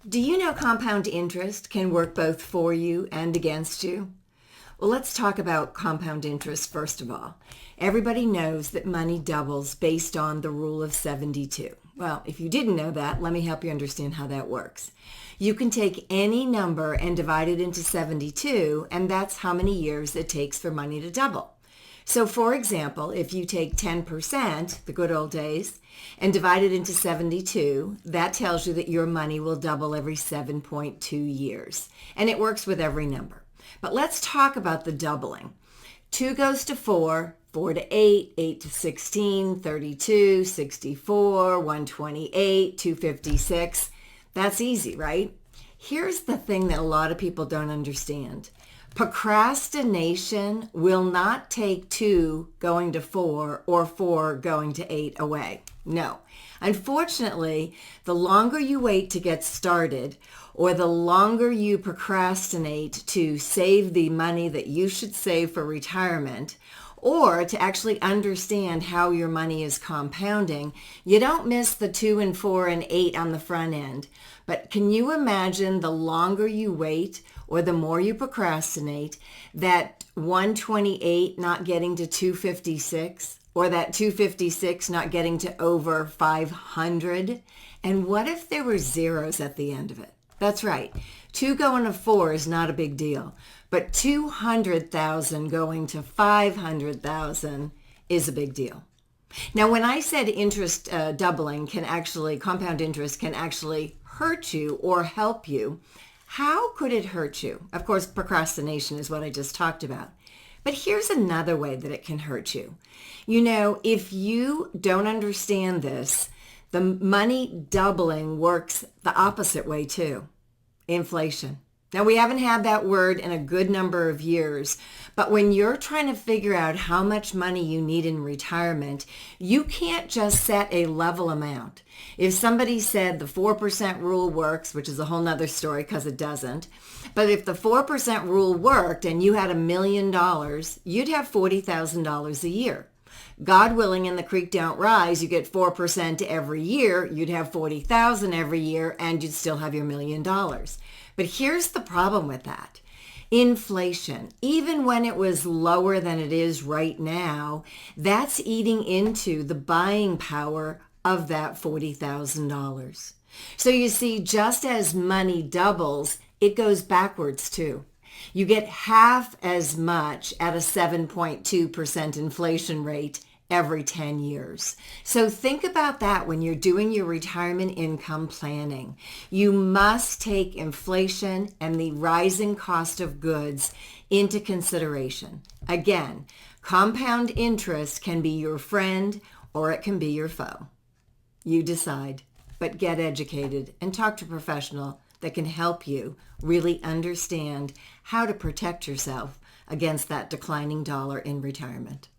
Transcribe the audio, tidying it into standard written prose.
Do you know compound interest can work both for you and against you? Well, let's talk about compound interest first of all. Everybody knows that money doubles based on the rule of 72. Well, if you didn't know that, let me help you understand how that works. You can take any number and divide it into 72, and that's how many years it takes for money to double. So for example, if you take 10%, the good old days, and divide it into 72, that tells you that your money will double every 7.2 years. And it works with every number. But let's talk about the doubling. 2 goes to 4, 4 to 8, 8 to 16, 32, 64, 128, 256. That's easy, right? Here's the thing that a lot of people don't understand. Procrastination will not take 2 going to 4 or 4 going to 8 away. No. Unfortunately, the longer you wait to get started or the longer you procrastinate to save the money that you should save for retirement or to actually understand how your money is compounding, you don't miss the 2 and 4 and 8 on the front end. But can you imagine the longer you wait or the more you procrastinate, that 128 not getting to 256 or that 256 not getting to over 500? And what if there were zeros at the end of it? That's right. 2 going to 4 is not a big deal, but 200,000 going to 500,000 is a big deal. Now, when I said interest doubling compound interest can actually hurt you or help you, how could it hurt you? Of course, procrastination is what I just talked about. But here's another way that it can hurt you. You know, if you don't understand this, the money doubling works the opposite way too. Inflation. Now, we haven't had that word in a good number of years, but when you're trying to figure out how much money you need in retirement, you can't just set a level amount. If somebody said the 4% rule works, which is a whole nother story because it doesn't, but if the 4% rule worked and you had $1 million, you'd have $40,000 a year. God willing, and the creek don't rise, you get 4% every year, you'd have 40,000 every year, and you'd still have your $1 million. But here's the problem with that. Inflation, even when it was lower than it is right now, that's eating into the buying power of that $40,000. So you see, just as money doubles, it goes backwards too. You get half as much at a 7.2% inflation rate every 10 years. So think about that when you're doing your retirement income planning. You must take inflation and the rising cost of goods into consideration. Again, compound interest can be your friend or it can be your foe. You decide, but get educated and talk to a professional that can help you really understand how to protect yourself against that declining dollar in retirement.